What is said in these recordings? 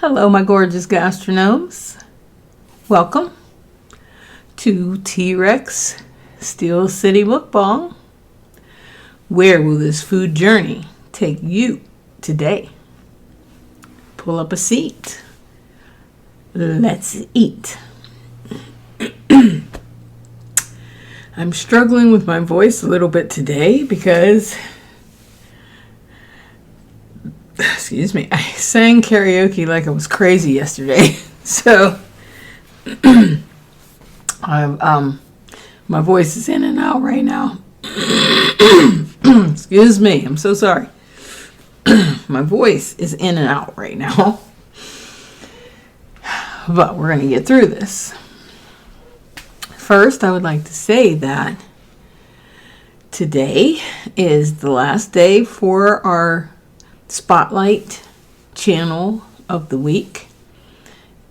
Hello, my gorgeous gastronomes. Welcome to T-Rex Steel City Mukbang. Where will this food journey take you today? Pull up a seat. Let's eat. I'm struggling with my voice a little bit today because excuse me, I sang karaoke like I was crazy yesterday. So my voice is in and out right now. Excuse me, I'm so sorry. My voice is in and out right now. But we're going to get through this. First, I would like to say that today is the last day for our Spotlight channel of the week,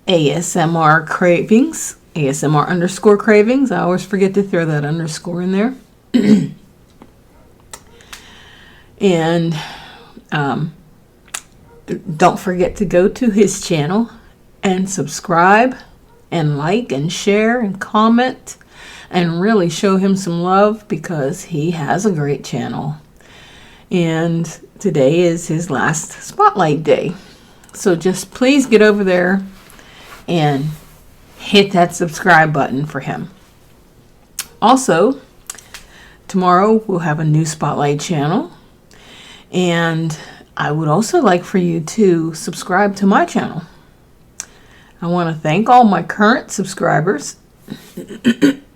ASMR Cravings, ASMR underscore Cravings. I always forget to throw that underscore in there. And don't forget to go to his channel and subscribe and like and share and comment and really show him some love because he has a great channel. And today is his last Spotlight day. So just please get over there and hit that subscribe button for him. Also, tomorrow we'll have a new Spotlight channel. And I would also like for you to subscribe to my channel. I want to thank all my current subscribers.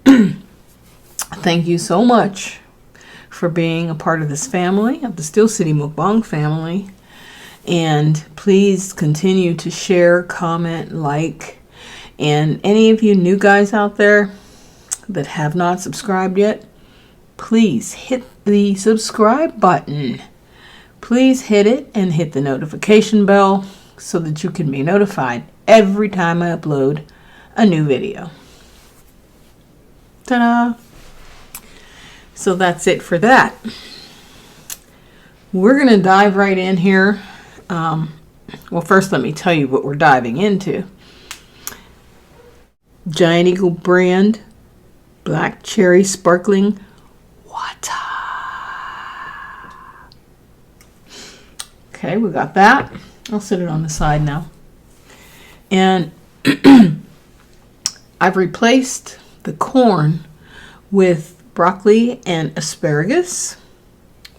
Thank you so much for being a part of this family, of the Steel City Mukbang family. And please continue to share, comment, like. And any of you new guys out there that have not subscribed yet, please hit the subscribe button. Please hit it and hit the notification bell so that you can be notified every time I upload a new video. Ta-da! So that's it for that. We're going to dive right in here. Well, first let me tell you what we're diving into. Giant Eagle brand black cherry sparkling water. Okay, we got that. I'll set it on the side now. And I've replaced the corn with broccoli and asparagus.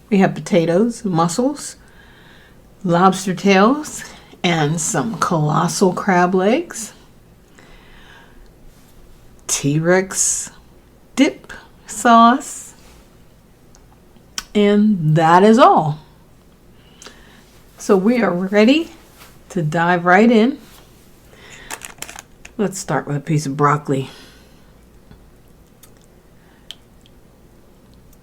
We have potatoes, mussels, lobster tails, and some colossal crab legs. T-Rex dip sauce. And that is all. So we are ready to dive right in. Let's start with a piece of broccoli.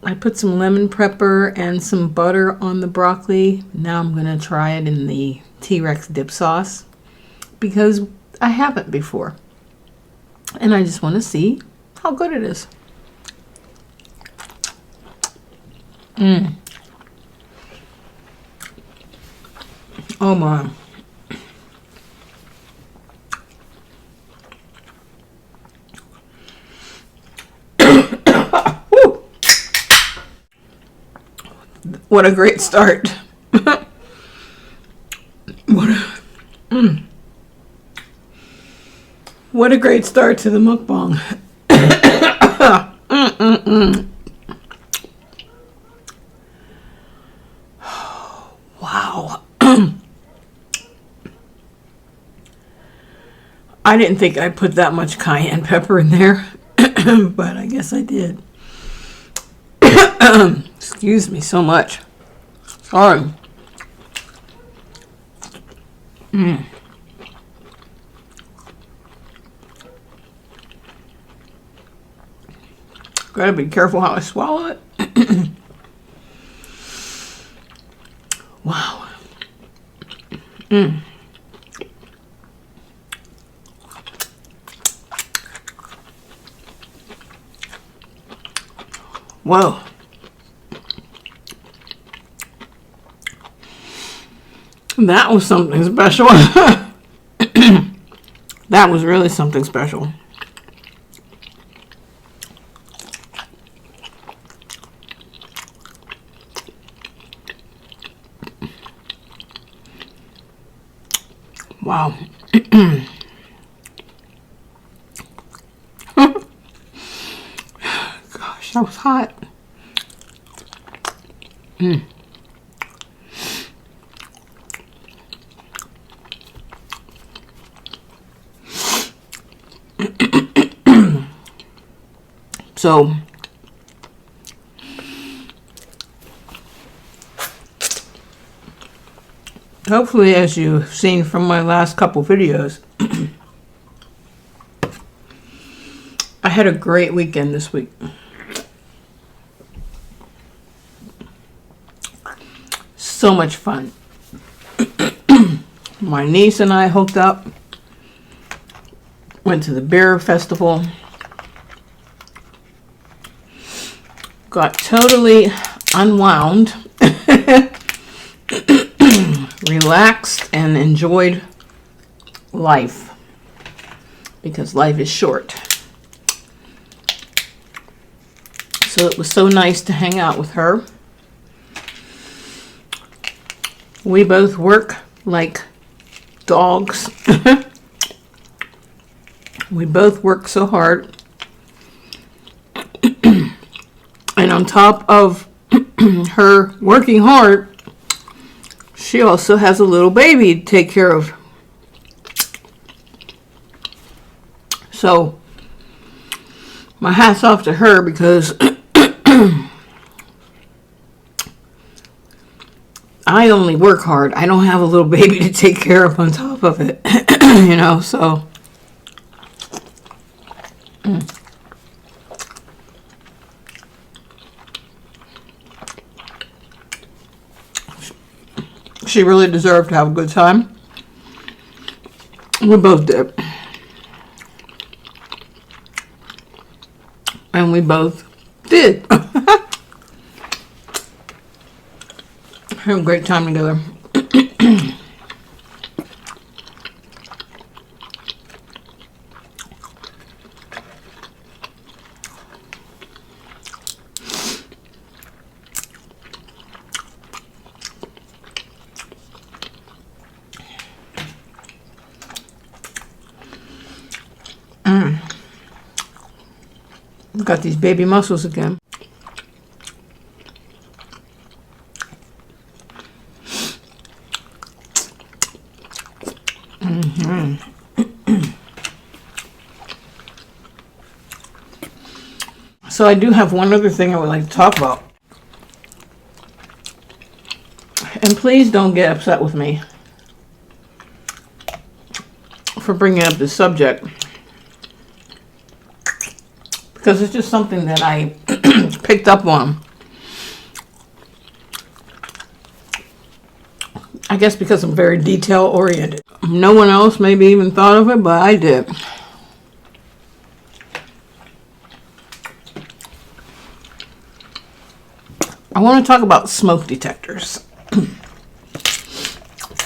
I put some lemon pepper and some butter on the broccoli. Now I'm going to try it in the T-Rex dip sauce because I haven't before. And I just want to see how good it is. Oh my. What a great start. What a great start to the mukbang. Wow. I didn't think I'd put that much cayenne pepper in there, but I guess I did. Excuse me so much. Sorry. Gotta be careful how I swallow it. Wow. Whoa. That was something special. That was really something special. Wow. Gosh, that was hot. So, hopefully, as you've seen from my last couple videos, I had a great weekend this week. So much fun. My niece and I hooked up, went to the beer festival, got totally unwound, relaxed, and enjoyed life, because life is short. So it was so nice to hang out with her. We both work like dogs. We both work so hard. And on top of her working hard, she also has a little baby to take care of. So, my hat's off to her, because I only work hard. I don't have a little baby to take care of on top of it. You know, so. She really deserved to have a good time. We both did. And we both did. Had a great time together. Got these baby mussels again. So I do have one other thing I would like to talk about. And please don't get upset with me for bringing up this subject, because it's just something that I picked up on. I guess because I'm very detail oriented. No one else maybe even thought of it, but I did. I want to talk about smoke detectors.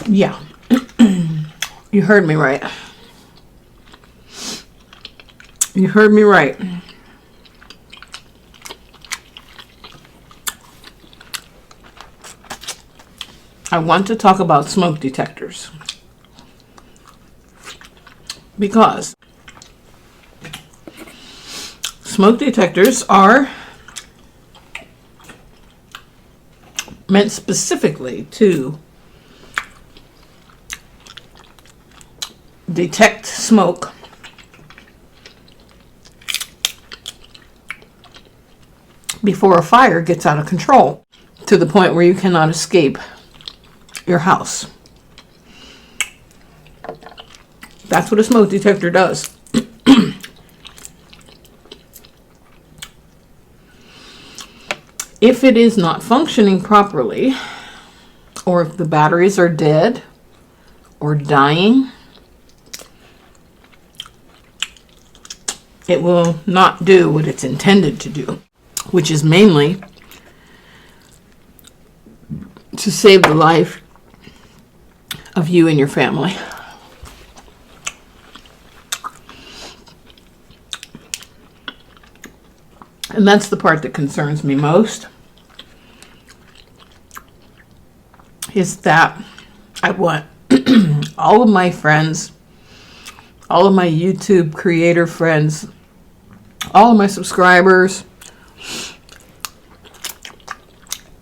Yeah. You heard me right. You heard me right. I want to talk about smoke detectors because smoke detectors are meant specifically to detect smoke before a fire gets out of control to the point where you cannot escape your house. That's what a smoke detector does. If it is not functioning properly, or if the batteries are dead or dying, it will not do what it's intended to do, which is mainly to save the life of you and your family. And that's the part that concerns me most, is that I want all of my friends, all of my YouTube creator friends, all of my subscribers,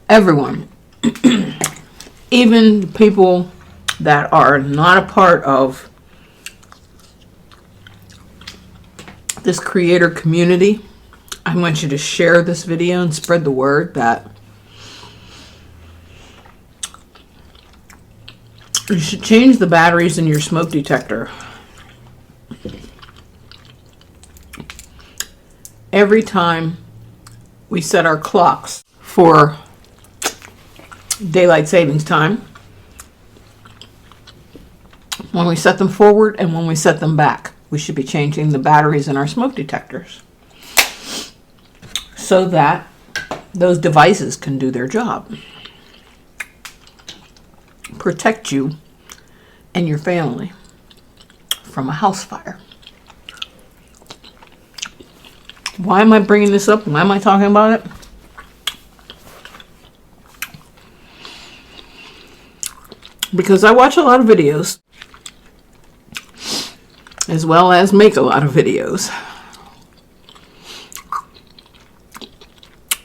everyone, even people that are not a part of this creator community, I want you to share this video and spread the word that you should change the batteries in your smoke detector every time we set our clocks for daylight savings time, when we set them forward and when we set them back. We should be changing the batteries in our smoke detectors so that those devices can do their job. Protect you and your family from a house fire. Why am I bringing this up? Why am I talking about it? Because I watch a lot of videos, as well as make a lot of videos.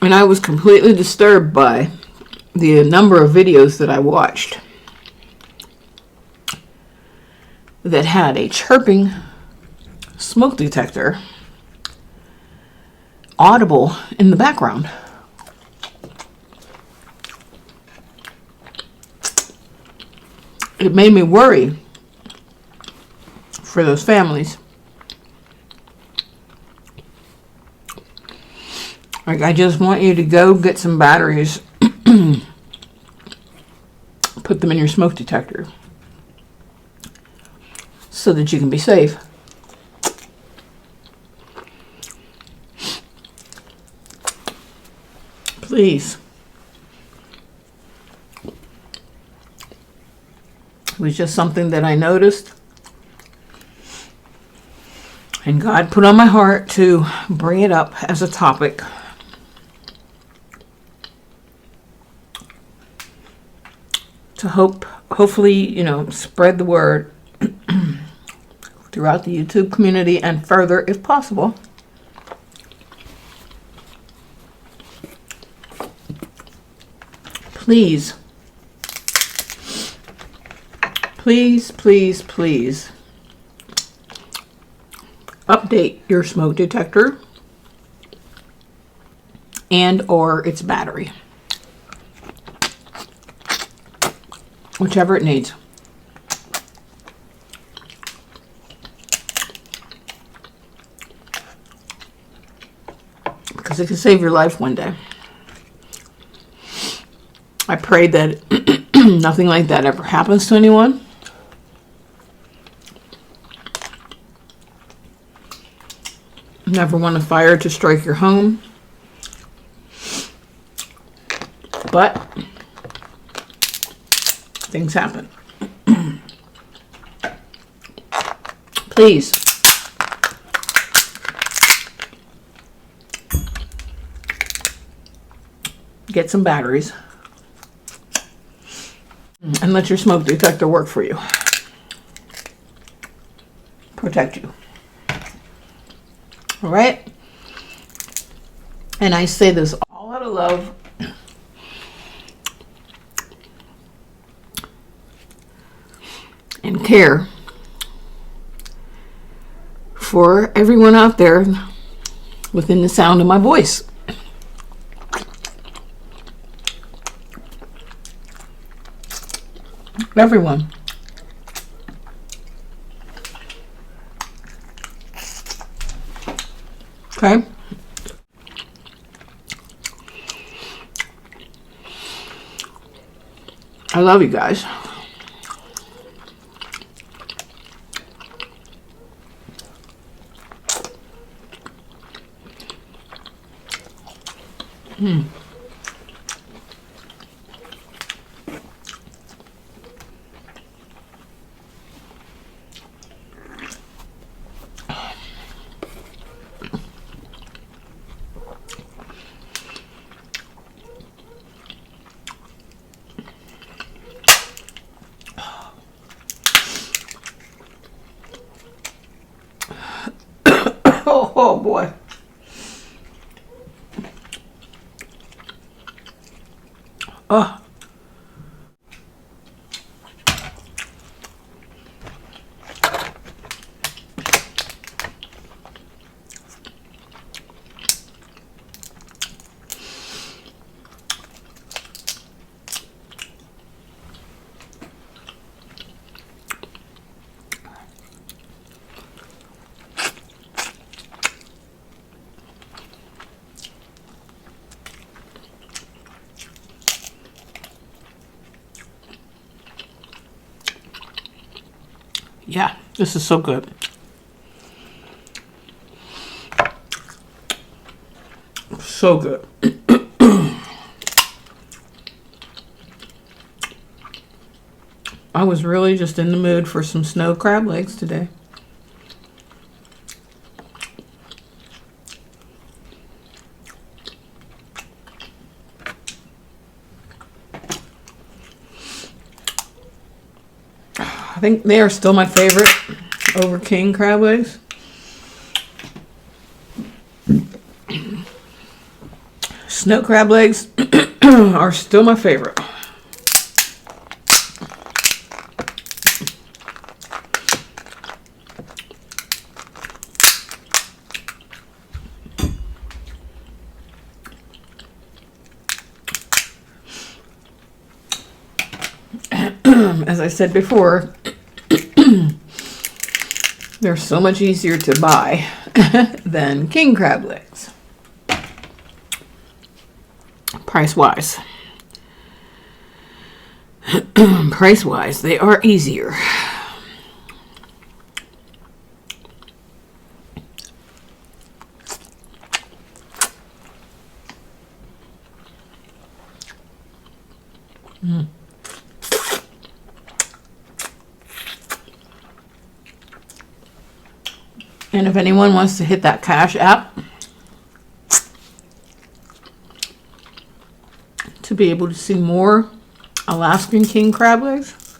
And I was completely disturbed by the number of videos that I watched that had a chirping smoke detector audible in the background. It made me worry for those families. Like, I just want you to go get some batteries, put them in your smoke detector so that you can be safe. Please. It was just something that I noticed, and God put on my heart to bring it up as a topic. To hopefully, spread the word throughout the YouTube community and further if possible. Please, please, please, please update your smoke detector and or its battery. Whichever it needs. Because it can save your life one day. I pray that nothing like that ever happens to anyone. Never want a fire to strike your home. But things happen. Please get some batteries. And let your smoke detector work for you. Protect you. All right? And I say this all out of love. And care for everyone out there within the sound of my voice. Everyone. Okay? I love you guys. Oh boy. Oh. Yeah, this is so good. So good. I was really just in the mood for some snow crab legs today. I think they are still my favorite over king crab legs. Snow crab legs are still my favorite. As I said before, they're so much easier to buy than king crab legs. Price-wise. Price-wise, they are easier. And if anyone wants to hit that Cash app to be able to see more Alaskan king crab legs,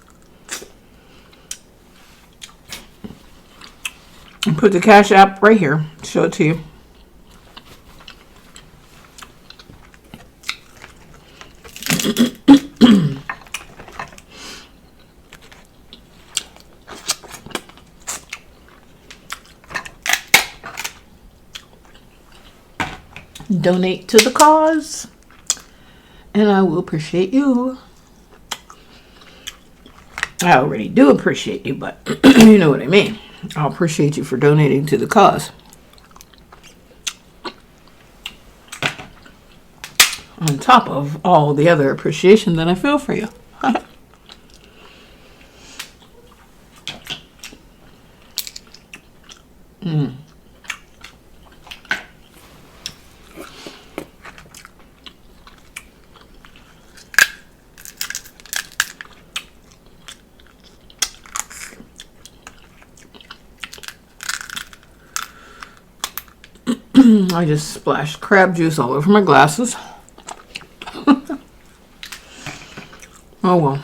and put the Cash app right here, show it to you. Donate to the cause, and I will appreciate you. I already do appreciate you, but you know what I mean. I'll appreciate you for donating to the cause. On top of all the other appreciation that I feel for you. I just splashed crab juice all over my glasses. Oh well.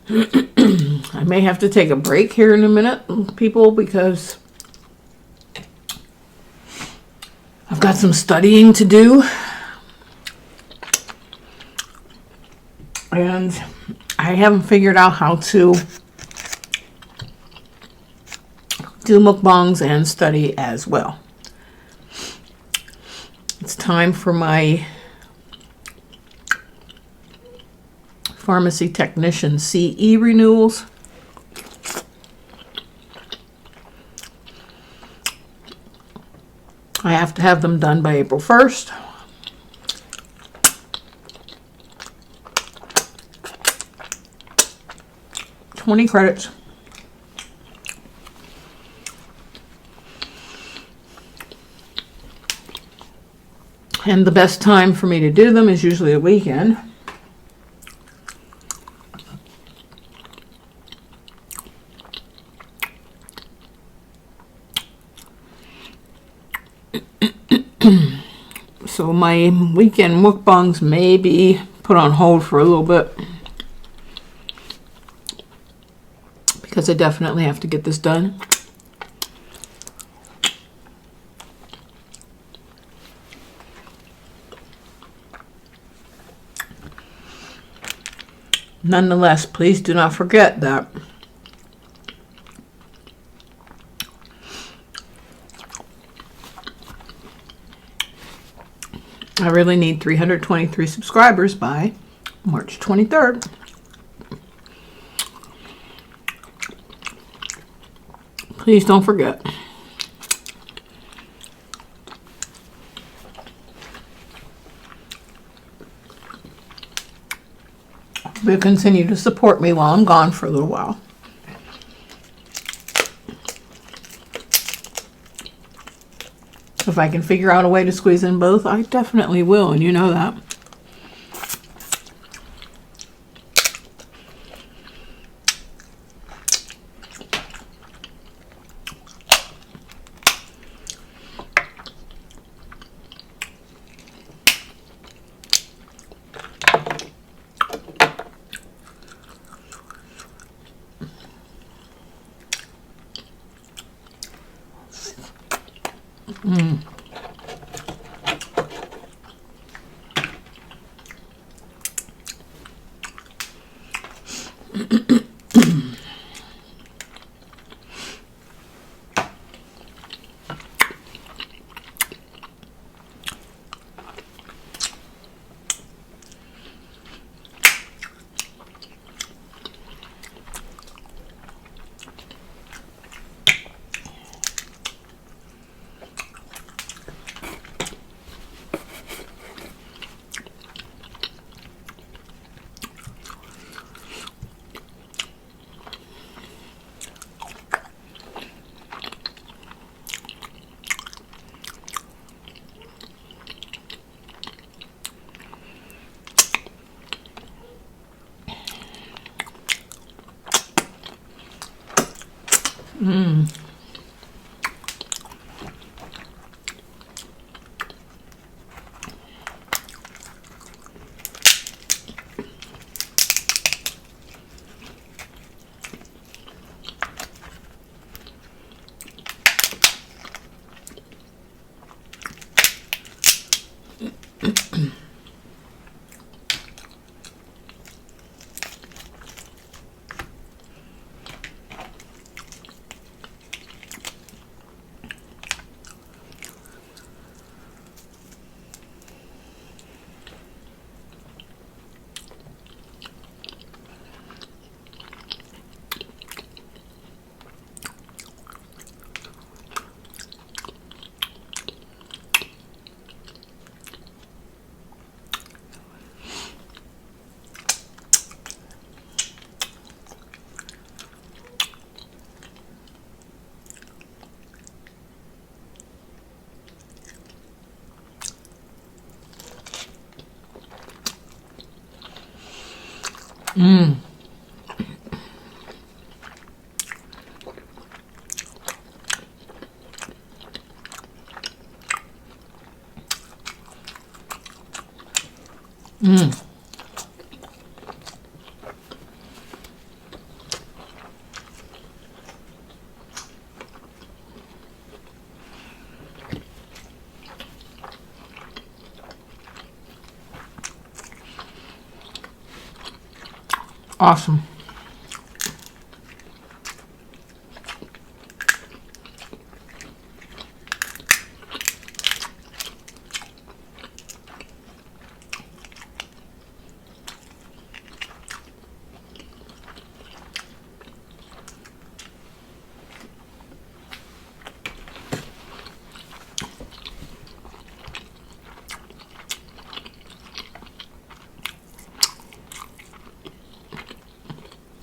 I may have to take a break here in a minute, people, because I've got some studying to do. And I haven't figured out how to do mukbangs and study as well. It's time for my pharmacy technician CE renewals. I have to have them done by April 1st. $20 credits. And the best time for me to do them is usually a weekend. So my weekend mukbangs may be put on hold for a little bit, because I definitely have to get this done. Nonetheless, please do not forget that I really need 323 subscribers by March 23rd. Please don't forget. But continue to support me while I'm gone for a little while. If I can figure out a way to squeeze in both, I definitely will, and you know that. Awesome.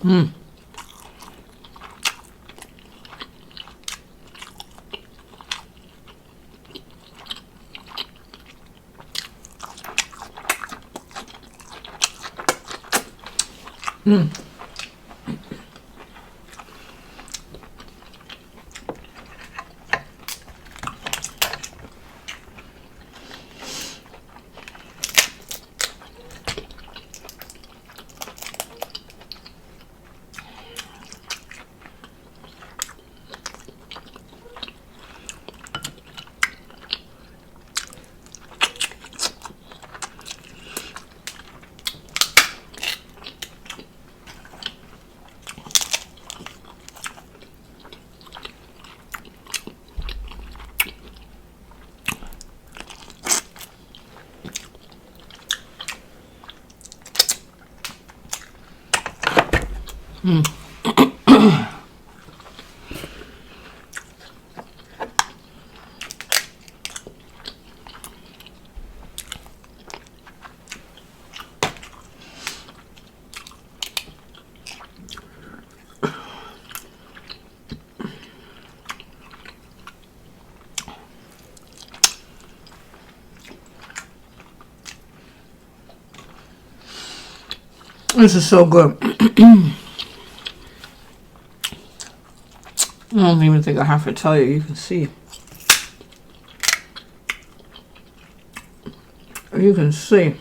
Mm. Mm. Mm. This is so good. I don't even think I have to tell you. You can see. You can see.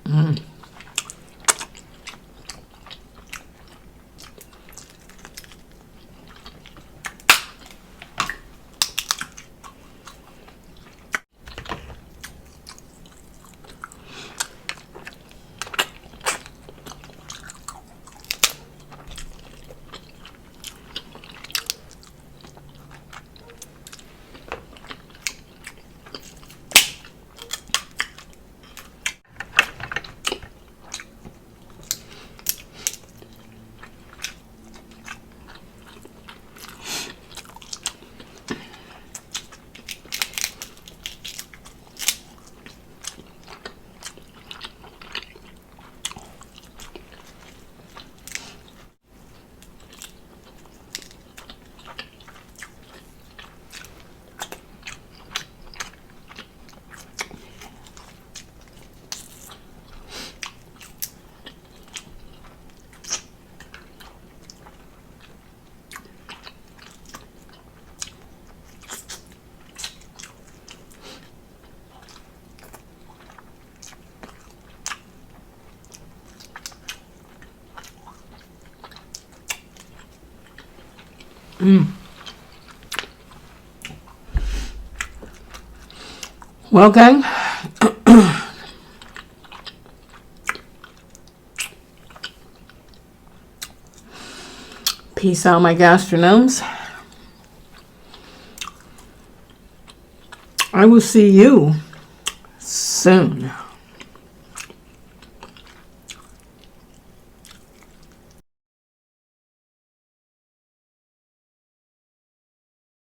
Mm. Mm. Well, gang, peace out, my gastronomes. I will see you soon.